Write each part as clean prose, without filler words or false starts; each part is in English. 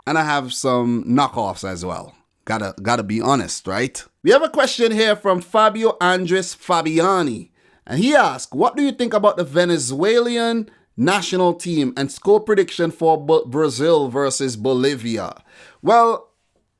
And I have some knockoffs as well. Gotta be honest, right? We have a question here from Fabio Andres Fabiani. And he asked, what do you think about the Venezuelan national team and score prediction for Brazil versus Bolivia? Well,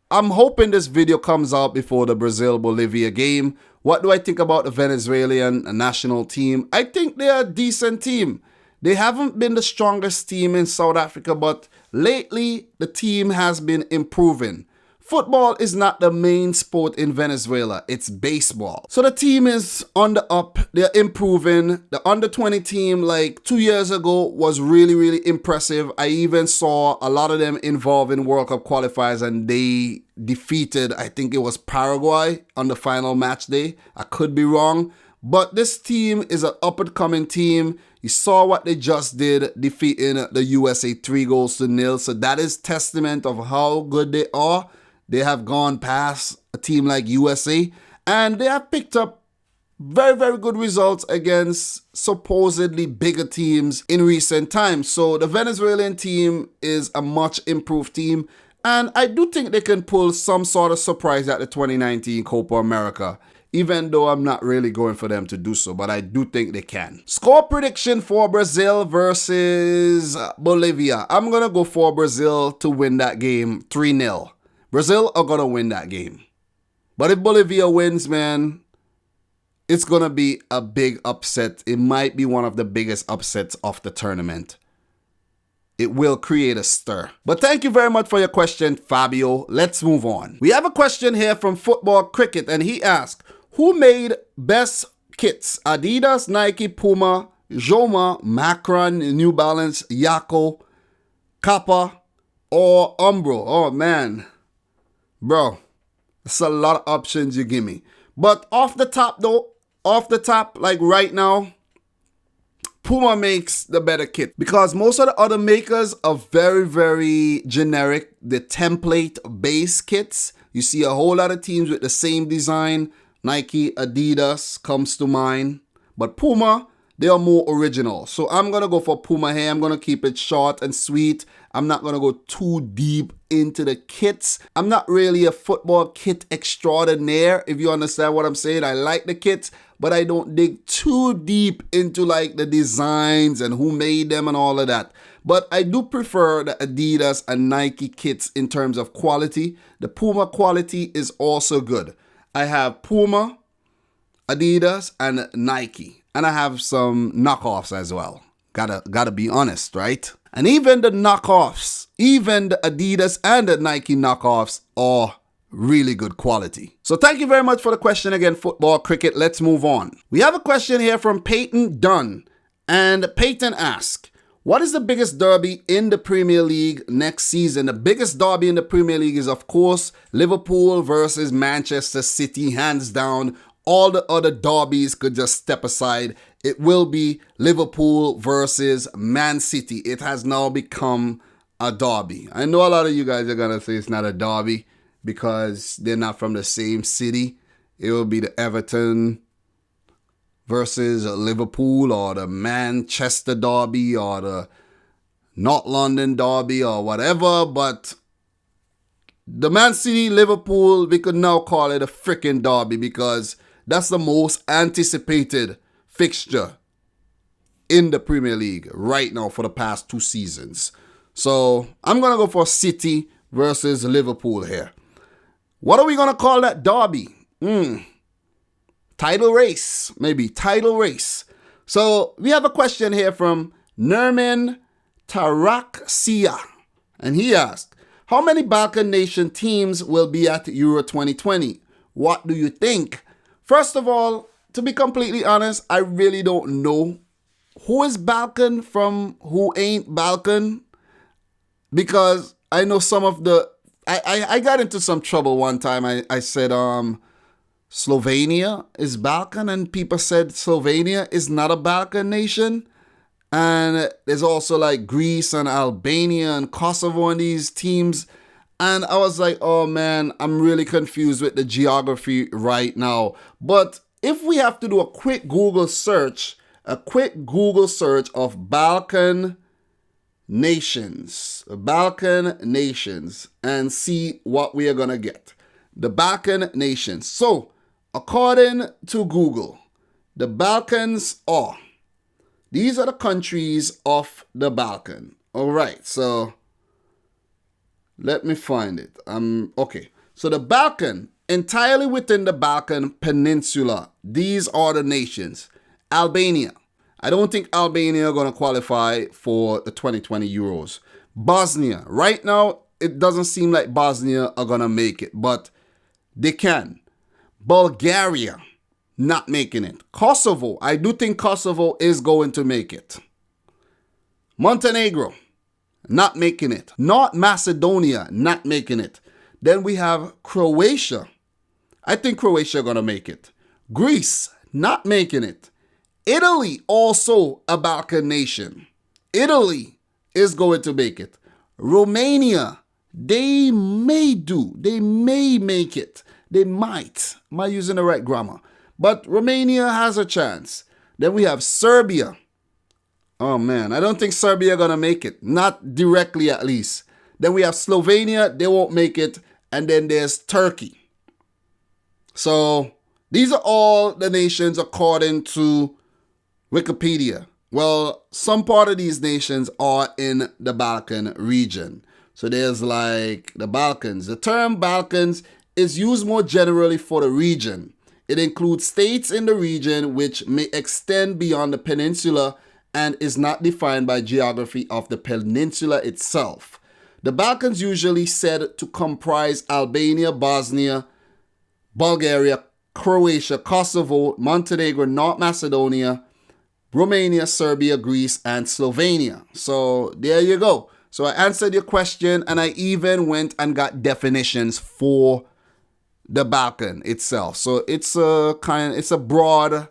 I'm hoping this video comes out before the Brazil-Bolivia game. What do I think about the Venezuelan national team? I think they're a decent team. They haven't been the strongest team in South Africa, but lately the team has been improving. Football is not the main sport in Venezuela, it's baseball. So the team is on the up, they're improving. The under-20 team like 2 years ago was really impressive. I even saw a lot of them involved in World Cup qualifiers and they defeated, I think it was Paraguay on the final match day. I could be wrong. But this team is an up-and-coming team. You saw what they just did, defeating the USA 3-0. So that is testament of how good they are. They have gone past a team like USA, and they have picked up very good results against supposedly bigger teams in recent times. So the Venezuelan team is a much improved team, and I do think they can pull some sort of surprise at the 2019 Copa America, even though I'm not really going for them to do so, but I do think they can. Score prediction for Brazil versus Bolivia. I'm going to go for Brazil to win that game 3-0. Brazil are going to win that game. But if Bolivia wins, man, it's going to be a big upset. It might be one of the biggest upsets of the tournament. It will create a stir. But thank you very much for your question, Fabio. Let's move on. We have a question here from Football Cricket, and he asked, who made best kits? Adidas, Nike, Puma, Joma, Macron, New Balance, Yako, Copa, or Umbro? Oh, man. Bro, that's a lot of options you give me. But off the top, like right now, Puma makes the better kit because most of the other makers are very generic. The template-based kits. You see a whole lot of teams with the same design. Nike, Adidas comes to mind. But Puma, they are more original. So I'm going to go for Puma here. I'm going to keep it short and sweet. I'm not going to go too deep into the kits. I'm not really a football kit extraordinaire, if you understand what I'm saying. I like the kits, but I don't dig too deep into like the designs and who made them and all of that. But I do prefer the Adidas and Nike kits in terms of quality. The Puma quality is also good. I have Puma, Adidas, and Nike. And I have some knockoffs as well. Gotta be honest, right? And even the knockoffs, even the Adidas and the Nike knockoffs are really good quality. So thank you very much for the question again, Football Cricket. Let's move on. We have a question here from Peyton Dunn. And Peyton asks, what is the biggest derby in the Premier League next season? The biggest derby in the Premier League is, of course, Liverpool versus Manchester City, hands down. All the other derbies could just step aside. It will be Liverpool versus Man City. It has now become a derby. I know a lot of you guys are going to say it's not a derby because they're not from the same city. It will be the Everton versus Liverpool or the Manchester derby or the North London derby or whatever. But the Man City, Liverpool, we could now call it a freaking derby because that's the most anticipated fixture in the Premier League right now for the past 2 seasons. So I'm going to go for City versus Liverpool here. What are we going to call that derby? Title race, maybe title race. So we have a question here from Nermin Taraksia. And he asked, how many Balkan nation teams will be at Euro 2020? What do you think? First of all, to be completely honest, I really don't know who is Balkan from who ain't Balkan. Because I know some of the... I got into some trouble one time. I said Slovenia is Balkan, and people said Slovenia is not a Balkan nation. And there's also like Greece and Albania and Kosovo and these teams. And I was like, oh man, I'm really confused with the geography right now. But if we have to do a quick Google search of Balkan nations, Balkan nations, and see what we are going to get. The Balkan nations. So, according to Google, the Balkans are, these are the countries of the Balkan. All right, so let me find it. Okay, so the Balkan, entirely within the Balkan Peninsula, these are the nations. Albania. I don't think Albania are going to qualify for the 2020 Euros. Bosnia. Right now, it doesn't seem like Bosnia are going to make it, but they can. Bulgaria, not making it. Kosovo. I do think Kosovo is going to make it. Montenegro, not making it. North Macedonia, not making it. Then we have Croatia. I think Croatia are going to make it. Greece, not making it. Italy, also a Balkan nation. Italy is going to make it. Romania, they may do. They may make it. They might. Am I using the right grammar? But Romania has a chance. Then we have Serbia. Oh man, I don't think Serbia are going to make it. Not directly at least. Then we have Slovenia. They won't make it. And then there's Turkey. So these are all the nations according to Wikipedia. Well, some part of these nations are in the Balkan region. So there's like the Balkans. The term Balkans is used more generally for the region. It includes states in the region which may extend beyond the peninsula and is not defined by geography of the peninsula itself. The Balkans usually said to comprise Albania, Bosnia, Bulgaria, Croatia, Kosovo, Montenegro, North Macedonia, Romania, Serbia, Greece, and Slovenia. So there you go. So I answered your question, and I even went and got definitions for the Balkan itself. So it's a broad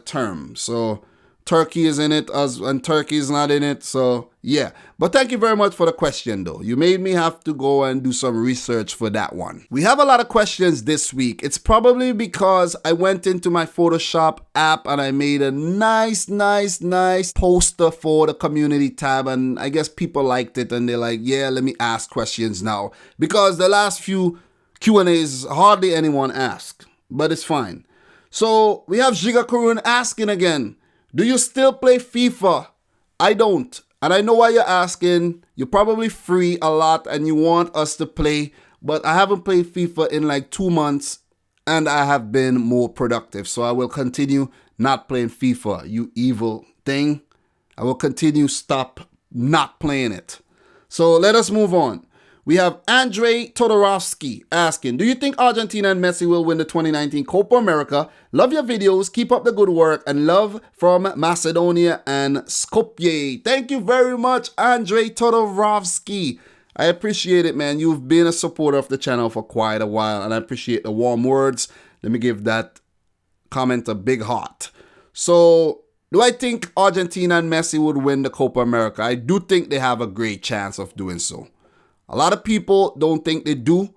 term. So Turkey is in it and Turkey is not in it. So yeah. But thank you very much for the question though. You made me have to go and do some research for that one. We have a lot of questions this week. It's probably because I went into my Photoshop app and I made a nice poster for the community tab, and I guess people liked it and they're like, yeah, let me ask questions now. Because the last few Q&As hardly anyone asked, but it's fine. So we have Giga Karun asking again, do you still play FIFA? I don't. And I know why you're asking. You're probably free a lot and you want us to play, but I haven't played FIFA in like 2 months and I have been more productive. So I will continue not playing FIFA, you evil thing. I will continue stop not playing it. So let us move on. We have Andrei Todorovsky asking, do you think Argentina and Messi will win the 2019 Copa America? Love your videos. Keep up the good work. And love from Macedonia and Skopje. Thank you very much, Andrei Todorovsky. I appreciate it, man. You've been a supporter of the channel for quite a while, and I appreciate the warm words. Let me give that comment a big heart. So, do I think Argentina and Messi would win the Copa America? I do think they have a great chance of doing so. A lot of people don't think they do,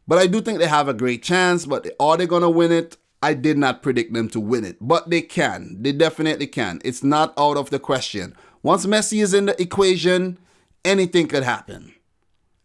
but I do think they have a great chance. But are they going to win it? I did not predict them to win it, but they can. They definitely can. It's not out of the question. Once Messi is in the equation, anything could happen.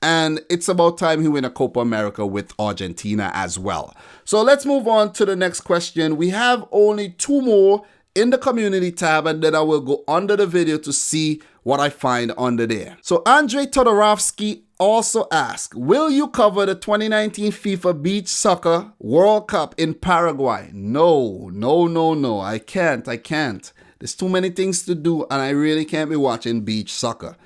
And it's about time he win a Copa America with Argentina as well. So let's move on to the next question. We have only 2 more in the community tab, and then I will go under the video to see what I find under there. So Andrei Todorovsky also asked, will you cover the 2019 FIFA Beach Soccer World Cup in Paraguay? No. I can't. There's too many things to do, and I really can't be watching beach soccer.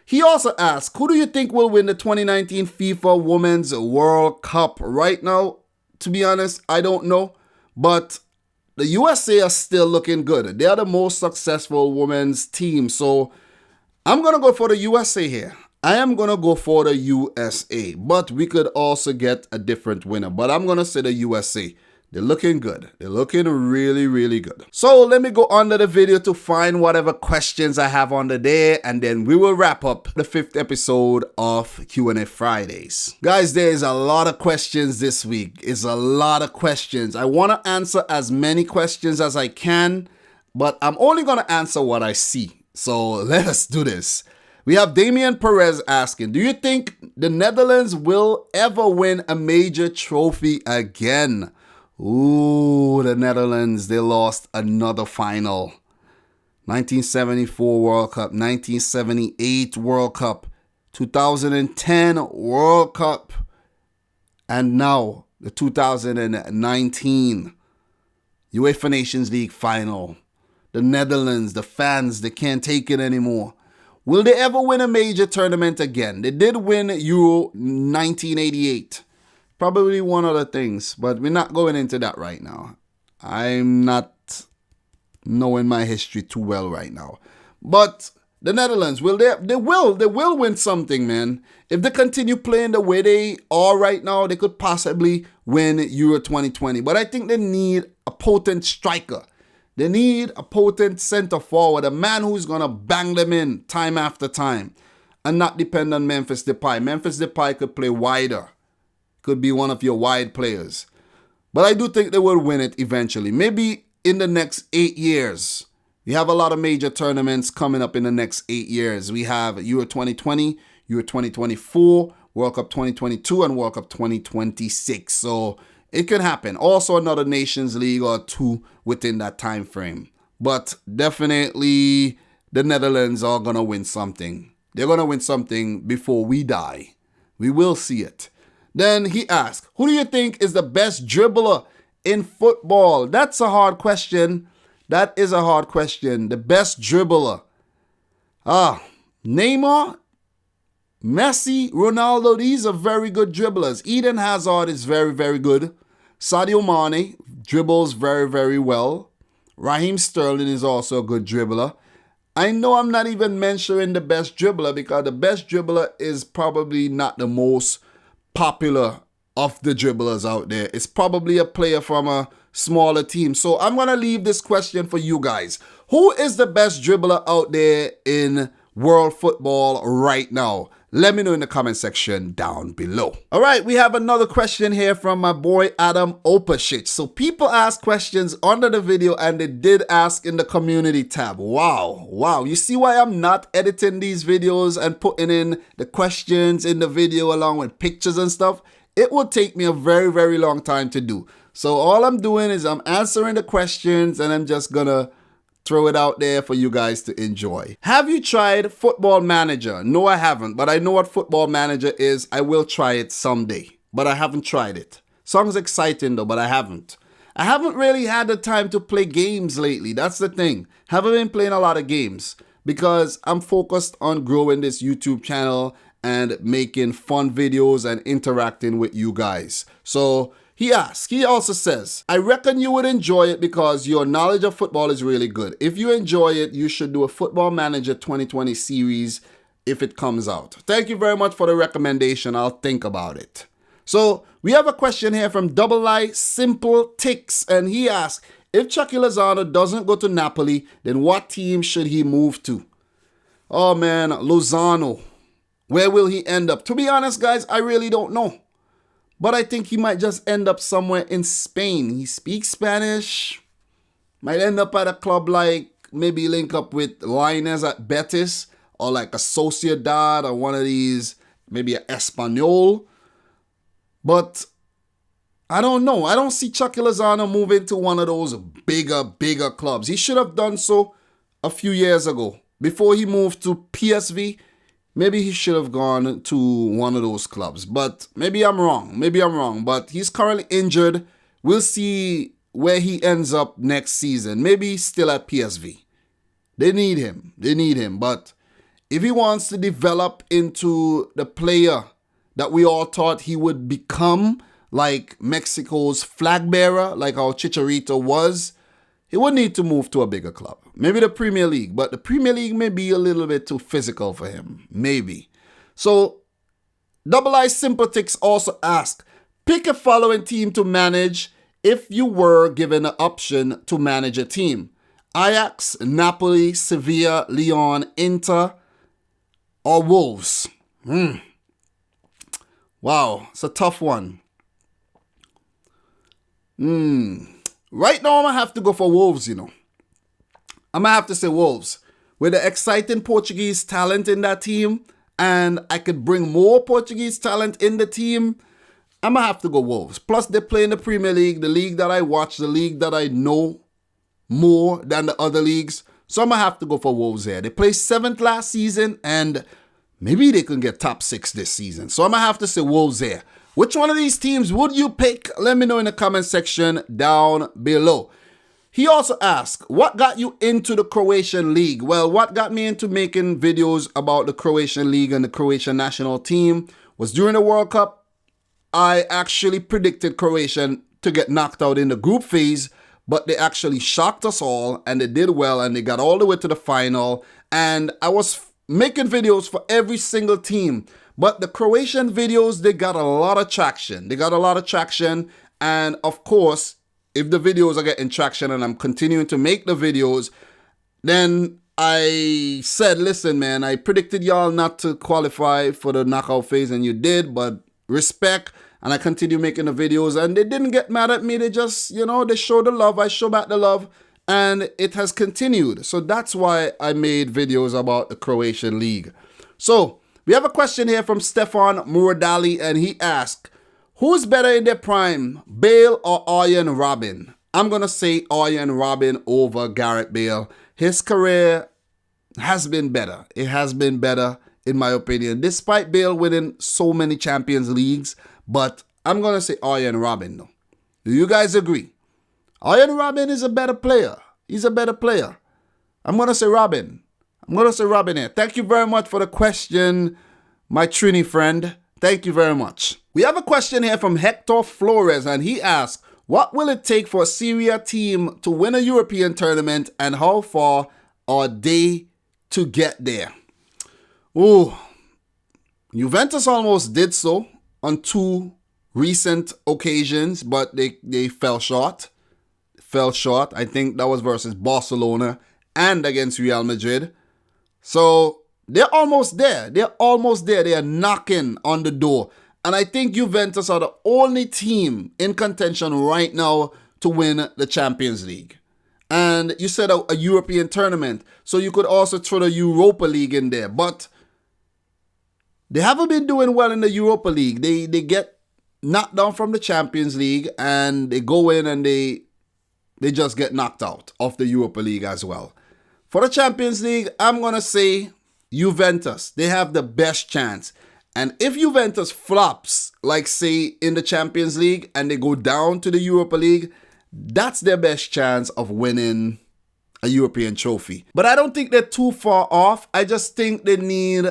He also asked, who do you think will win the 2019 FIFA Women's World Cup? Right now, to be honest, I don't know, but the USA are still looking good. They are the most successful women's team. So I'm going to go for the USA here. I am going to go for the USA. But we could also get a different winner. But I'm going to say the USA. They're looking good. They're looking really, really good. So let me go under the video to find whatever questions I have under there. And then we will wrap up the 5th episode of Q&A Fridays. Guys, there's a lot of questions this week. It's a lot of questions. I want to answer as many questions as I can, but I'm only going to answer what I see. So let us do this. We have Damian Perez asking, do you think the Netherlands will ever win a major trophy again? Ooh, the Netherlands, they lost another final. 1974 World Cup, 1978 World Cup, 2010 World Cup, and now the 2019 UEFA Nations League final. The Netherlands, the fans, they can't take it anymore. Will they ever win a major tournament again? They did win Euro 1988. Probably one other things, but we're not going into that right now. I'm not knowing my history too well right now. But the Netherlands, they will win something, man. If they continue playing the way they are right now, they could possibly win Euro 2020. But I think they need a potent striker. They need a potent center forward, a man who's going to bang them in time after time and not depend on Memphis Depay. Memphis Depay could play wider, could be one of your wide players. But I do think they will win it eventually. Maybe in the next 8 years. We have a lot of major tournaments coming up in the next 8 years. We have Euro 2020, Euro 2024, World Cup 2022, and World Cup 2026. So it could happen. Also another Nations League or two within that time frame. But definitely the Netherlands are going to win something. They're going to win something before we die. We will see it. Then he asked, who do you think is the best dribbler in football? That's a hard question. That is a hard question. The best dribbler. Neymar, Messi, Ronaldo, these are very good dribblers. Eden Hazard is very, very good. Sadio Mane dribbles very, very well. Raheem Sterling is also a good dribbler. I know I'm not even mentioning the best dribbler because the best dribbler is probably not the most popular of the dribblers out there. It's probably a player from a smaller team. So I'm going to leave this question for you guys. Who is the best dribbler out there in world football right now? Let me know in the comment section down below. All right, we have another question here from my boy Adam Opashich. So people ask questions under the video and they did ask in the community tab. Wow. You see why I'm not editing these videos and putting in the questions in the video along with pictures and stuff? It will take me a very, very long time to do. So all I'm doing is I'm answering the questions and I'm just gonna throw it out there for you guys to enjoy. Have you tried Football Manager? No, I haven't, but I know what Football Manager is. I will try it someday, but I haven't tried it. Sounds exciting though, but I haven't. I haven't really had the time to play games lately. That's the thing. Haven't been playing a lot of games because I'm focused on growing this YouTube channel and making fun videos and interacting with you guys. So he also says, I reckon you would enjoy it because your knowledge of football is really good. If you enjoy it, you should do a Football Manager 2020 series if it comes out. Thank you very much for the recommendation. I'll think about it. So we have a question here from Double I Simple Ticks, and he asks, if Chucky Lozano doesn't go to Napoli, then what team should he move to? Oh man, Lozano. Where will he end up? To be honest, guys, I really don't know. But I think he might just end up somewhere in Spain. He speaks Spanish. Might end up at a club like, maybe link up with Lainez at Betis. Or like a Sociedad or one of these, maybe an Espanyol. But I don't know. I don't see Chucky Lozano moving to one of those bigger clubs. He should have done so a few years ago. Before he moved to PSV. Maybe he should have gone to one of those clubs, but maybe I'm wrong. But he's currently injured. We'll see where he ends up next season. Maybe still at PSV. They need him. But if he wants to develop into the player that we all thought he would become, like Mexico's flag bearer, like how Chicharito was, he would need to move to a bigger club. Maybe the Premier League, but the Premier League may be a little bit too physical for him. Maybe. So, Double I Sympathics also ask, pick a following team to manage if you were given an option to manage a team. Ajax, Napoli, Sevilla, Lyon, Inter, or Wolves. Wow, it's a tough one. Right now, I'm going to have to go for Wolves, I'm going to have to say Wolves. with the exciting Portuguese talent in that team, and I could bring more Portuguese talent in the team, I'm going to have to go Wolves. Plus, they play in the Premier League, the league that I watch, the league that I know more than the other leagues. So I'm going to have to go for Wolves here. They placed 7th last season, and maybe they can get top 6 this season. So I'm going to have to say Wolves here. Which one of these teams would you pick? Let me know in the comment section down below. He also asked, what got you into the Croatian League? Well, what got me into making videos about the Croatian League and the Croatian national team was during the World Cup, I actually predicted Croatia to get knocked out in the group phase, but they actually shocked us all and they did well and they got all the way to the final. And I was making videos for every single team, but the Croatian videos, they got a lot of traction. And of course, if the videos are getting traction and I'm continuing to make the videos, then I said, listen, man, I predicted y'all not to qualify for the knockout phase and you did, but respect. And I continue making the videos and they didn't get mad at me. They just, they show the love. I show back the love and it has continued. So that's why I made videos about the Croatian League. So we have a question here from Stefan Muradali and he asked, who's better in their prime, Bale or Arjen Robben? I'm going to say Arjen Robben over Gareth Bale. His career has been better. It has been better in my opinion, despite Bale winning so many Champions Leagues. But I'm going to say Arjen Robben though. Do you guys agree? Arjen Robben is a better player. He's a better player. I'm going to say Robben. Here. Thank you very much for the question, my Trini friend. Thank you very much. We have a question here from Hector Flores and he asks, what will it take for a Serie A team to win a European tournament and how far are they to get there? Oh, Juventus almost did so on 2 recent occasions, but they fell short. I think that was versus Barcelona and against Real Madrid. So they're almost there. They are knocking on the door. And I think Juventus are the only team in contention right now to win the Champions League. And you said a European tournament, so you could also throw the Europa League in there. But they haven't been doing well in the Europa League. They get knocked down from the Champions League and they go in and they just get knocked out of the Europa League as well. For the Champions League, I'm going to say Juventus. They have the best chance. And if Juventus flops, like say in the Champions League and they go down to the Europa League, that's their best chance of winning a European trophy. But I don't think they're too far off. I just think they need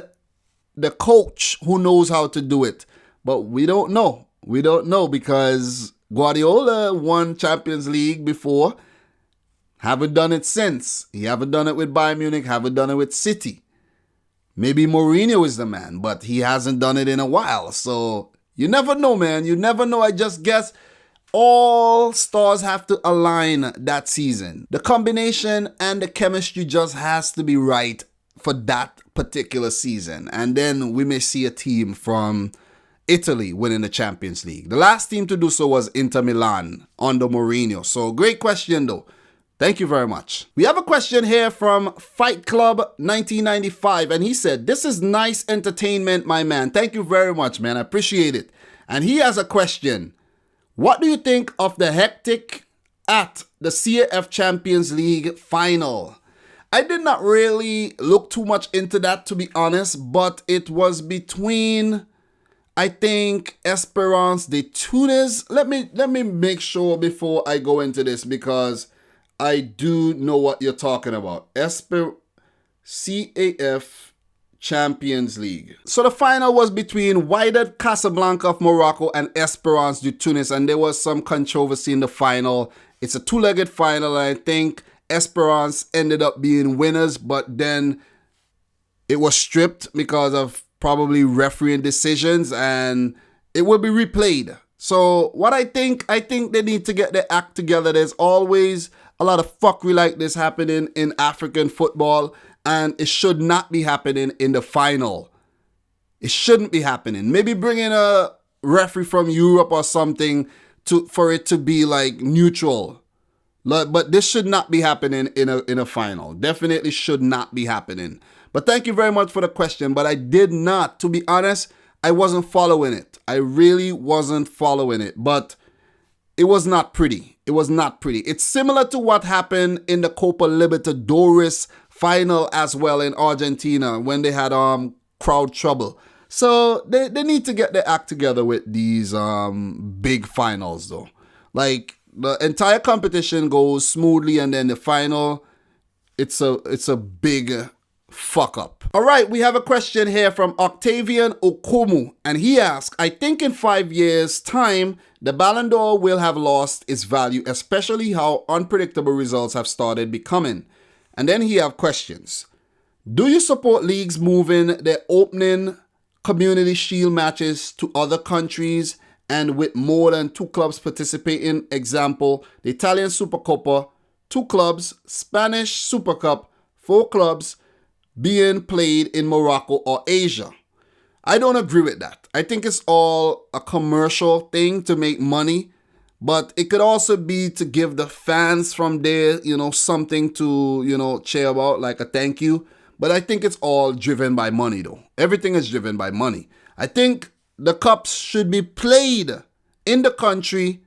the coach who knows how to do it. But we don't know. Because Guardiola won Champions League before. Haven't done it since. He haven't done it with Bayern Munich. Haven't done it with City. Maybe Mourinho is the man, but he hasn't done it in a while. So you never know, man. You never know. I just guess all stars have to align that season. The combination and the chemistry just has to be right for that particular season. And then we may see a team from Italy winning the Champions League. The last team to do so was Inter Milan under Mourinho. So great question though. Thank you very much. We have a question here from Fight Club 1995 and he said, this is nice entertainment, my man. Thank you very much, man. I appreciate it. And he has a question. What do you think of the hectic at the CAF Champions League final? I did not really look too much into that, to be honest, but it was between, I think, Esperance de Tunis. Let me make sure before I go into this because I do know what you're talking about. CAF Champions League. So the final was between Wydad Casablanca of Morocco and Esperance de Tunis, and there was some controversy in the final. It's a 2-legged final, and I think Esperance ended up being winners, but then it was stripped because of probably refereeing decisions, and it will be replayed. So what I think they need to get their act together. There's always a lot of fuckery like this happening in African football, and it should not be happening in the final. It shouldn't be happening. Maybe bring in a referee from Europe or something for it to be like neutral. But this should not be happening in a final. Definitely should not be happening. But thank you very much for the question. But I did not, to be honest, I wasn't following it. I really wasn't following it. But it was not pretty. It was not pretty. It's similar to what happened in the Copa Libertadores final as well in Argentina when they had crowd trouble. So they need to get their act together with these big finals though. Like the entire competition goes smoothly and then the final, it's a big fuck up. All right, we have a question here from Octavian Okomu, and he asks, I think in 5 years' time, the Ballon d'Or will have lost its value, especially how unpredictable results have started becoming. And then he have questions. Do you support leagues moving their opening Community Shield matches to other countries and with more than 2 clubs participating? Example, the Italian Supercopa, 2 clubs, Spanish Super Cup, 4 clubs, being played in Morocco or Asia. I don't agree with that. I think it's all a commercial thing to make money, but it could also be to give the fans from there, something to, cheer about, like a thank you. But I think it's all driven by money though. Everything is driven by money. I think the cups should be played in the country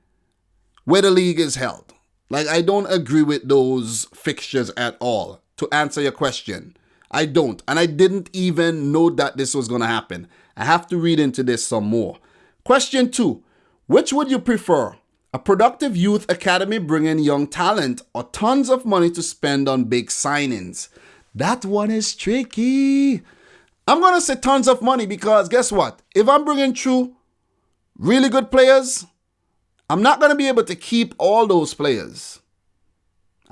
where the league is held. Like, I don't agree with those fixtures at all, to answer your question. I don't. And I didn't even know that this was going to happen. I have to read into this some more. Question 2. Which would you prefer? A productive youth academy bringing young talent or tons of money to spend on big signings? That one is tricky. I'm going to say tons of money because guess what? If I'm bringing through really good players, I'm not going to be able to keep all those players.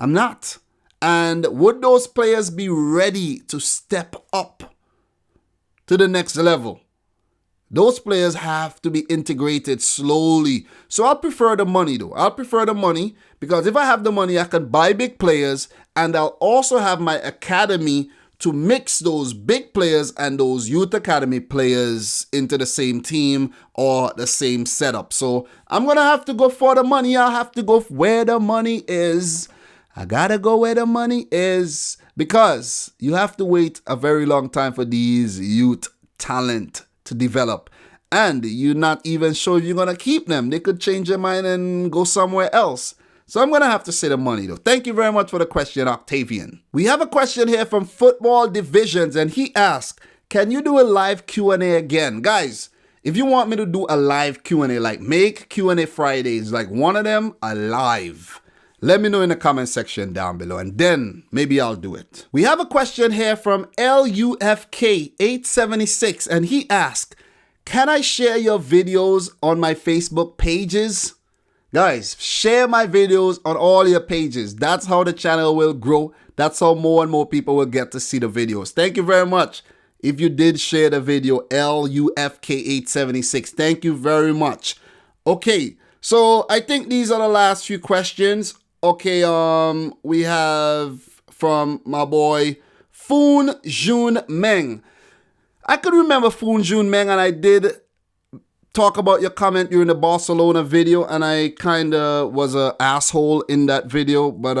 I'm not. And would those players be ready to step up to the next level? Those players have to be integrated slowly. So I'll prefer the money though. I'll prefer the money because if I have the money, I can buy big players and I'll also have my academy to mix those big players and those youth academy players into the same team or the same setup. So I'm going to have to go for the money. I'll have to go where the money is. I gotta go where the money is because you have to wait a very long time for these youth talent to develop. And you're not even sure if you're gonna keep them. They could change their mind and go somewhere else. So I'm gonna have to say the money though. Thank you very much for the question, Octavian. We have a question here from Football Divisions and he asked, can you do a live Q&A again? Guys, if you want me to do a live Q&A, like make Q&A Fridays, like one of them, a live. Let me know in the comment section down below and then maybe I'll do it. We have a question here from LUFK876 and he asked, can I share your videos on my Facebook pages? Guys, share my videos on all your pages. That's how the channel will grow. That's how more and more people will get to see the videos. Thank you very much. If you did share the video, LUFK876, thank you very much. Okay, so I think these are the last few questions. Okay, we have from my boy Foon Jun Meng. I could remember Foon Jun Meng and I did talk about your comment during the Barcelona video and I kind of was an asshole in that video, but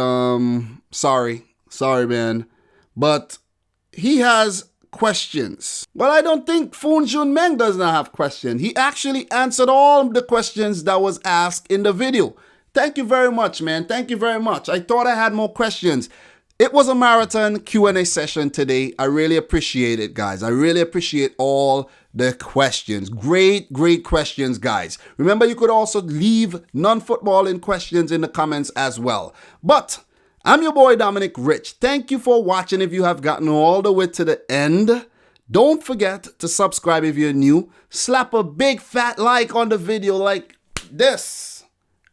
sorry man. But he has questions. Well, I don't think Foon Jun Meng does not have questions. He actually answered all the questions that was asked in the video. Thank you very much, man. Thank you very much. I thought I had more questions. It was a marathon Q&A session today. I really appreciate it, guys. I really appreciate all the questions. Great questions, guys. Remember, you could also leave non-footballing questions in the comments as well. But I'm your boy, Dominic Rich. Thank you for watching if you have gotten all the way to the end. Don't forget to subscribe if you're new. Slap a big fat like on the video like this.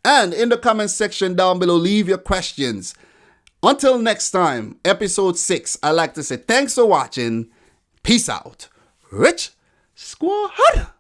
And in the comment section down below, leave your questions. Until next time, episode 6, I like to say thanks for watching. Peace out. Rich Squad.